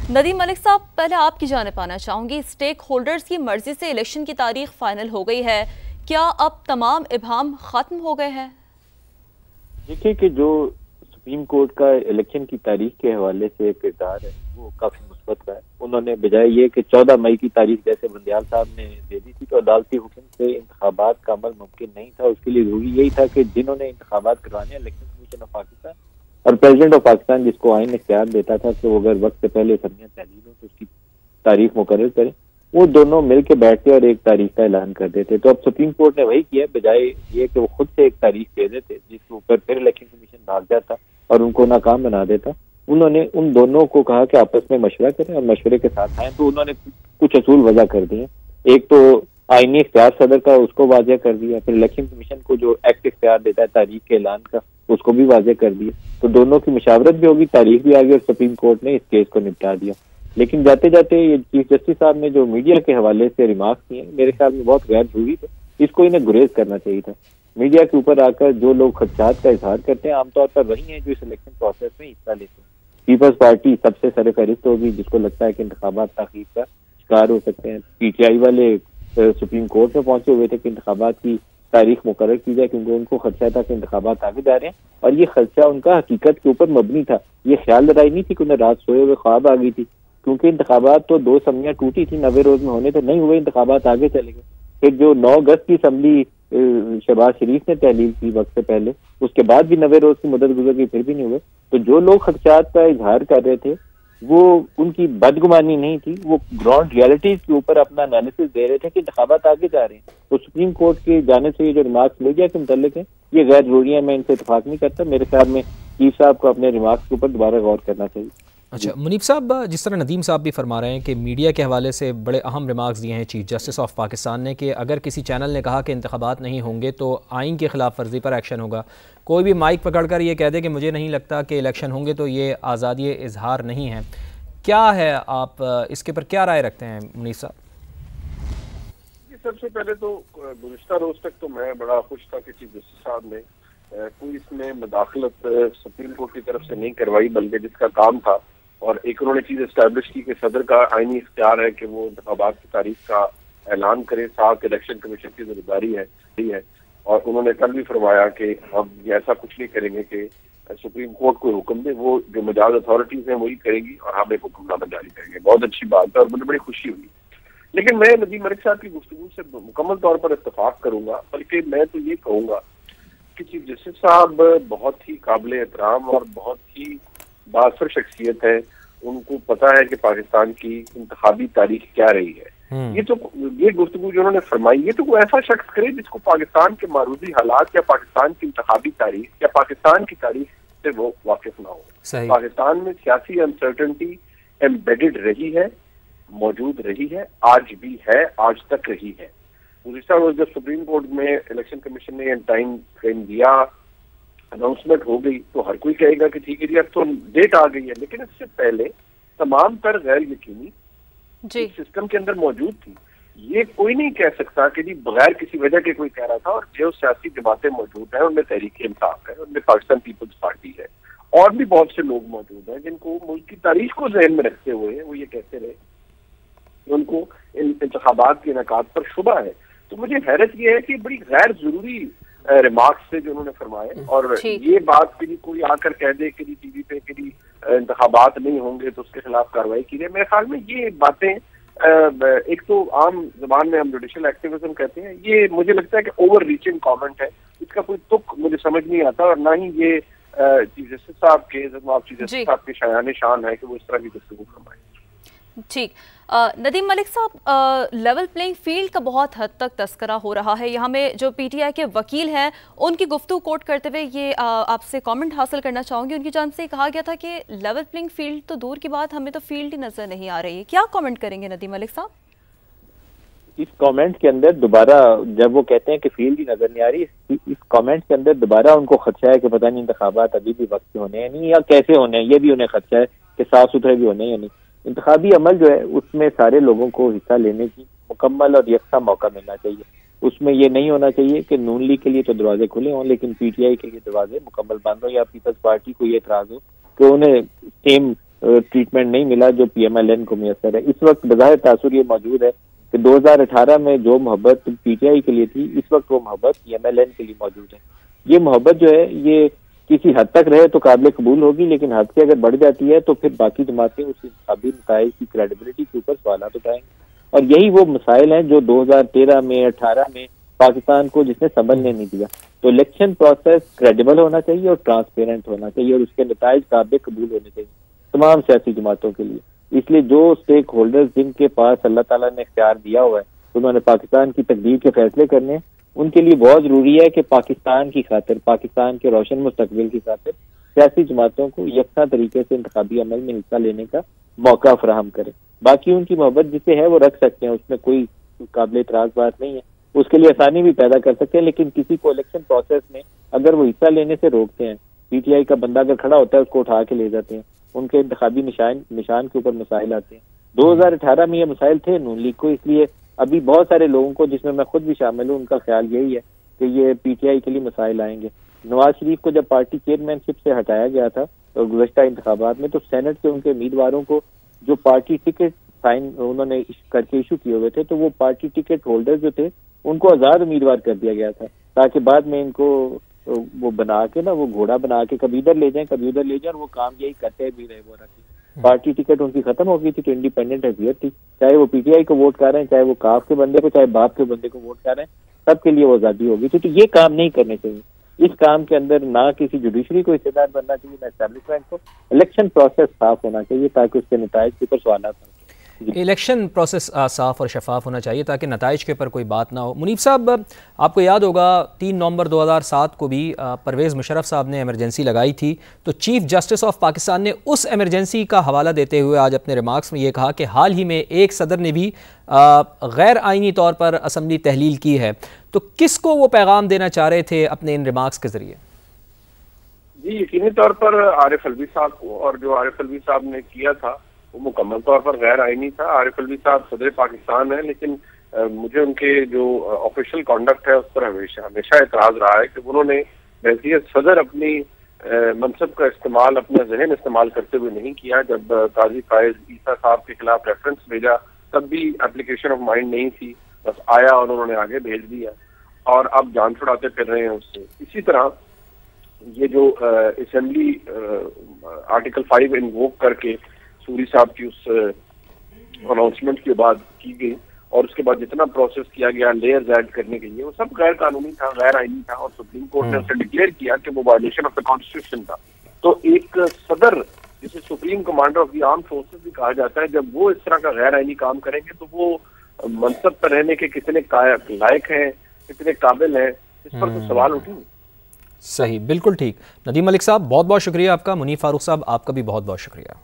ندیم ملک صاحب، پہلے آپ کی جانب آنا چاہوں گی، اسٹیک ہولڈرز کی مرضی سے الیکشن کی تاریخ فائنل ہو گئی ہے، کیا اب تمام ابہام ختم ہو گئے ہیں؟ دیکھیے کہ جو سپریم کورٹ کا الیکشن کی تاریخ کے حوالے سے کردار ہے وہ کافی مثبت ہے۔ انہوں نے بجائے یہ کہ 14 مئی کی تاریخ جیسے بندیال صاحب نے دے دی تھی تو عدالتی حکم سے انتخابات کا عمل ممکن نہیں تھا، اس کے لیے ضروری یہی تھا کہ جنہوں نے انتخابات کروانے الیکشن کمیشن آف پاکستان اور پریزیڈنٹ آف پاکستان، جس کو آئین اختیار دیتا تھا کہ وہ اگر وقت سے پہلے اسمبلیاں تحلیل ہو تو اس کی تاریخ مقرر کریں، وہ دونوں مل کے بیٹھتے اور ایک تاریخ کا اعلان کر دیتے۔ تو اب سپریم کورٹ نے وہی کیا، بجائے یہ کہ وہ خود سے ایک تاریخ دے دیتے جس کے اوپر پھر الیکشن کمیشن بھاگ جاتا اور ان کو ناکام بنا دیتا، انہوں نے ان دونوں کو کہا کہ آپس میں مشورہ کریں اور مشورے کے ساتھ آئیں۔ تو انہوں نے کچھ اصول وضع کر دیے، ایک تو آئینی اختیار صدر کا اس کو واضح کر دیا، پھر الیکشن کمیشن کو جو ایکٹ اختیار دیتا ہے تاریخ کے اعلان کا اس کو بھی واضح کر دیا، تو دونوں کی مشاورت بھی ہوگی، تاریخ بھی آگی اور سپریم کورٹ نے اس کیس کو نپٹا دیا۔ لیکن جاتے جاتے یہ چیف جسٹس صاحب نے جو میڈیا کے حوالے سے ریمارکس کیے میرے خیال میں بہت غیر ضروری تھے، اس کو انہیں گریز کرنا چاہیے تھا۔ میڈیا کے اوپر آ کر جو لوگ خدشات کا اظہار کرتے ہیں عام طور پر وہی ہیں جو اس الیکشن پروسیس میں حصہ لیتے ہیں۔ پیپلز پارٹی سب سے سر فہرست ہوگی جس کو لگتا ہے کہ انتخابات تاخیر کا شکار ہو سکتے ہیں۔ پی ٹی آئی والے سپریم کورٹ میں پہنچے ہوئے تھے کہ انتخابات کی تاریخ مقرر کی جائے، کیونکہ ان کو خدشہ تھا کہ انتخابات آگے جا رہے ہیں، اور یہ خدشہ ان کا حقیقت کے اوپر مبنی تھا۔ یہ خیال لڑائی نہیں تھی کہ انہیں رات سوئے ہوئے خواب آ گئی تھی، کیونکہ انتخابات تو 2 اسمبلیاں ٹوٹی تھی، 90 روز میں ہونے تو نہیں ہوئے، انتخابات آگے چلے گئے۔ پھر جو 9 اگست کی اسمبلی شہباز شریف نے تحلیل کی وقت سے پہلے، اس کے بعد بھی 90 روز کی مدت گزر گئی، پھر بھی نہیں ہوئے۔ تو جو لوگ خدشات کا اظہار کر رہے تھے وہ ان کی بدگمانی نہیں تھی، وہ گراؤنڈ ریالٹیز کے اوپر اپنا انالیسس دے رہے تھے کہ انتخابات آگے جا رہے ہیں۔ تو سپریم کورٹ کی جانب سے یہ جو ریمارکس میڈیا کے متعلق ہیں یہ غیر ضروری ہے، میں ان سے اتفاق نہیں کرتا۔ میرے خیال میں چیف صاحب کو اپنے ریمارکس کے اوپر دوبارہ غور کرنا چاہیے۔ اچھا منیب صاحب، جس طرح ندیم صاحب بھی فرما رہے ہیں کہ میڈیا کے حوالے سے بڑے اہم ریمارکس دیے ہیں چیف جسٹس آف پاکستان نے کہ اگر کسی چینل نے کہا کہ انتخابات نہیں ہوں گے تو آئین کی خلاف ورزی پر ایکشن ہوگا، کوئی بھی مائک پکڑ کر یہ کہہ دے کہ مجھے نہیں لگتا کہ الیکشن ہوں گے تو یہ آزادی اظہار نہیں ہے۔ کیا ہے، آپ اس کے پر کیا رائے رکھتے ہیں منیب صاحب؟ سب سے پہلے تو گزشتہ روز تک تو میں بڑا خوش تھا کہ چیف جسٹس صاحب نے کوئی اس میں مداخلت سپریم کورٹ کی طرف سے نہیں کروائی، بلکہ جس کا کام تھا اور ایک انہوں نے چیز اسٹیبلش کی کہ صدر کا آئینی اختیار ہے کہ وہ انتخابات کی تاریخ کا اعلان کرے، ساتھ الیکشن کمیشن کی ذمہ داری ہے، اور انہوں نے کل بھی فرمایا کہ اب یہ ایسا کچھ نہیں کریں گے کہ سپریم کورٹ کو حکم دے، وہ جو مجاز اتھارٹیز ہیں وہی کریں گی اور ہم ایک حکم نامہ جاری کریں گے۔ بہت اچھی بات ہے اور مجھے بڑی خوشی ہوئی۔ لیکن میں ندیم ملک صاحب کی گفتگو سے مکمل طور پر اتفاق کروں گا، بلکہ میں تو یہ کہوں گا کہ چیف جسٹس صاحب بہت ہی قابل احترام اور بہت ہی بااثر شخصیت ہے، ان کو پتا ہے کہ پاکستان کی انتخابی تاریخ کیا رہی ہے۔ یہ گفتگو جو انہوں نے فرمائی، یہ تو کوئی ایسا شخص کرے جس کو پاکستان کے معروضی حالات یا پاکستان کی انتخابی تاریخ یا پاکستان کی تاریخ سے وہ واقف نہ ہو۔ پاکستان میں سیاسی انسرٹنٹی ایمبیڈڈ رہی ہے، موجود رہی ہے، آج بھی ہے، آج تک رہی ہے۔ گزشتہ روز جب سپریم کورٹ میں الیکشن کمیشن نے ٹائم فریم دیا، اناؤنسمنٹ ہو گئی، تو ہر کوئی کہے گا کہ ٹھیک ہے جی اب تو ڈیٹ آ گئی ہے، لیکن اس سے پہلے تمام تر غیر یقینی سسٹم کے اندر موجود تھی۔ یہ کوئی نہیں کہہ سکتا کہ جی بغیر کسی وجہ کے کوئی کہہ رہا تھا، اور جو سیاسی جماعتیں موجود ہیں ان میں تحریک انصاف ہے، ان میں پاکستان پیپلز پارٹی ہے، اور بھی بہت سے لوگ موجود ہیں جن کو ملک کی تاریخ کو ذہن میں رکھتے ہوئے وہ یہ کہتے رہے ان کو انتخابات کے انعقاد پر شبہ ہے۔ تو مجھے حیرت یہ ہے کہ بڑی غیر ضروری ریمارکس سے جو انہوں نے فرمائے، اور یہ بات کہ کوئی آ کر کہہ دے کہ ٹی وی پہ کہ انتخابات نہیں ہوں گے تو اس کے خلاف کارروائی کی جائے، میرے خیال میں یہ باتیں ایک تو عام زبان میں ہم جوڈیشل ایکٹیویزم کہتے ہیں، یہ مجھے لگتا ہے کہ اوور ریچنگ کامنٹ ہے، اس کا کوئی تک مجھے سمجھ نہیں آتا، اور نہ ہی یہ چیف جسٹس صاحب کے چیف جسٹس صاحب کے شایان شان ہے کہ وہ اس طرح کی گفتگو فرمائیں۔ ٹھیک، ندیم ملک صاحب، لیول پلینگ فیلڈ کا بہت حد تک تذکرہ ہو رہا ہے، یہاں میں جو پی ٹی آئی کے وکیل ہیں ان کی گفتگو کوٹ کرتے ہوئے یہ آپ سے کامنٹ حاصل کرنا چاہوں گی۔ ان کی جانب سے کہا گیا تھا کہ لیول پلینگ فیلڈ تو دور کی بات، ہمیں تو فیلڈ ہی نظر نہیں آ رہی ہے، کیا کامنٹ کریں گے ندیم ملک صاحب؟ اس کامنٹ کے اندر دوبارہ جب وہ کہتے ہیں کہ فیلڈ ہی نظر نہیں آ رہی، اس کامنٹ کے اندر دوبارہ ان کو خدشہ ہے کہ پتہ نہیں انتخابات ابھی بھی وقت سے ہونے ہیں نہیں یا کیسے ہونے ہیں، یہ بھی انہیں خدشہ ہے کہ صاف ستھرے بھی ہونے یا نہیں۔ انتخابی عمل جو ہے اس میں سارے لوگوں کو حصہ لینے کی مکمل اور یکساں موقع ملنا چاہیے، اس میں یہ نہیں ہونا چاہیے کہ نون لیگ کے لیے تو دروازے کھلے ہوں لیکن پی ٹی آئی کے لیے دروازے مکمل بند ہوں، یا پیپلز پارٹی کو یہ اعتراض ہو کہ انہیں سیم ٹریٹمنٹ نہیں ملا جو PMLN کو میسر ہے. اس وقت بظاہر تاثر یہ موجود ہے کہ 2018 میں جو محبت PTI کے لیے تھی اس وقت وہ محبت PMLN کے لیے موجود ہے. یہ محبت جو ہے یہ کسی حد تک رہے تو قابل قبول ہوگی، لیکن حد سے اگر بڑھ جاتی ہے تو پھر باقی جماعتیں اس انتخابی نتائج کی کریڈیبلٹی کے اوپر سوالات اٹھائیں گے. اور یہی وہ مسائل ہیں جو 2013 میں 18 میں پاکستان کو جس نے سنبھلنے نہیں دیا. تو الیکشن پروسیس کریڈیبل ہونا چاہیے اور ٹرانسپیرنٹ ہونا چاہیے اور اس کے نتائج قابل قبول ہونے چاہیے تمام سیاسی جماعتوں کے لیے. اس لیے جو اسٹیک ہولڈرز جن کے پاس اللہ تعالیٰ نے اختیار دیا ہوا ہے انہوں نے پاکستان کی تقدیر کے فیصلے کرنے ہیں، ان کے لیے بہت ضروری ہے کہ پاکستان کی خاطر، پاکستان کے روشن مستقبل کی خاطر سیاسی جماعتوں کو یکساں طریقے سے انتخابی عمل میں حصہ لینے کا موقع فراہم کرے. باقی ان کی محبت جسے ہے وہ رکھ سکتے ہیں، اس میں کوئی قابل اعتراض بات نہیں ہے، اس کے لیے آسانی بھی پیدا کر سکتے ہیں. لیکن کسی کو الیکشن پروسیس میں اگر وہ حصہ لینے سے روکتے ہیں، PTI کا بندہ اگر کھڑا ہوتا ہے اس کو اٹھا کے لے جاتے ہیں، ان کے انتخابی نشان کے اوپر مسائل آتے ہیں. 2018 میں یہ مسائل تھے نون لیگ کو، اس لیے ابھی بہت سارے لوگوں کو جس میں میں خود بھی شامل ہوں ان کا خیال یہی ہے کہ یہ PTI کے لیے مسائل آئیں گے. نواز شریف کو جب پارٹی چیئرمین شپ سے ہٹایا گیا تھا گزشتہ انتخابات میں تو سینٹ سے ان کے امیدواروں کو جو پارٹی ٹکٹ سائن انہوں نے کر کے ایشو کیے ہوئے تھے تو وہ پارٹی ٹکٹ ہولڈر جو تھے ان کو آزاد امیدوار کر دیا گیا تھا تاکہ بعد میں ان کو وہ بنا کے نا وہ گھوڑا بنا کے کبھی ادھر لے جائیں کبھی ادھر لے جائیں اور وہ کام یہی کرتے بھی رہے. وہ رکھے پارٹی ٹکٹ ان کی ختم ہو گئی تھی تو انڈیپینڈنٹ حیثیت تھی، چاہے وہ PTI کو ووٹ کر رہے ہیں، چاہے وہ کاف کے بندے کو، چاہے باپ کے بندے کو ووٹ کر رہے ہیں، سب کے لیے وہ آزادی ہوگی تھی. تو یہ کام نہیں کرنے چاہیے. اس کام کے اندر نہ کسی جوڈیشری کو حصے دار بننا چاہیے نہ اسٹیبلشمنٹ کو. الیکشن پروسیس صاف ہونا چاہیے تاکہ اس کے نتائج کے اوپر سوالات ہوں. الیکشن پروسیس صاف اور شفاف ہونا چاہیے تاکہ نتائج کے اوپر کوئی بات نہ ہو. منیف صاحب، آپ کو یاد ہوگا 3 نومبر 2007 کو بھی پرویز مشرف صاحب نے ایمرجنسی لگائی تھی تو چیف جسٹس آف پاکستان نے اس ایمرجنسی کا حوالہ دیتے ہوئے آج اپنے ریمارکس میں یہ کہا کہ حال ہی میں ایک صدر نے بھی غیر آئینی طور پر اسمبلی تحلیل کی ہے. تو کس کو وہ پیغام دینا چاہ رہے تھے اپنے ان ریمارکس کے ذریعے؟ جی یقینی طور پر عارف الوی صاحب کو، اور جو عارف الوی صاحب نے کیا تھا وہ مکمل طور پر غیر آئینی تھا. عارف الوی صاحب صدر پاکستان ہے، لیکن مجھے ان کے جو آفیشیل کانڈکٹ ہے اس پر ہمیشہ اعتراض رہا ہے کہ انہوں نے بحیثیت صدر اپنی منصب کا استعمال اپنا ذہن استعمال کرتے ہوئے نہیں کیا. جب قاضی فائز عیسیٰ صاحب کے خلاف ریفرنس بھیجا تب بھی اپلیکیشن آف مائنڈ نہیں تھی، بس آیا اور انہوں نے آگے بھیج دیا اور اب جان چھڑاتے پھر رہے ہیں اس سے. اسی طرح یہ جو اسمبلی آرٹیکل 5 انووک کر کے سوری صاحب کی اس اناؤنسمنٹ کے بعد کی گئی اور اس کے بعد جتنا پروسیس کیا گیا لیئرز ایڈ کرنے کے لیے وہ سب غیر قانونی تھا، غیر آئینی تھا اور سپریم کورٹ نے اسے ڈکلیئر کیا کہ وہ وائلیشن آف دا کانسٹیٹیوشن تھا. تو ایک صدر جسے supreme commander of the arm forces بھی کہا جاتا ہے، جب وہ اس طرح کا غیر آئینی کام کریں گے تو وہ منصب پر رہنے کے کتنے لائق ہیں، کتنے قابل ہیں، اس پر تو سوال اٹھیں. صحیح، بالکل ٹھیک. ندیم ملک صاحب بہت بہت شکریہ آپ کا. منیف فاروق صاحب آپ کا بھی بہت بہت شکریہ.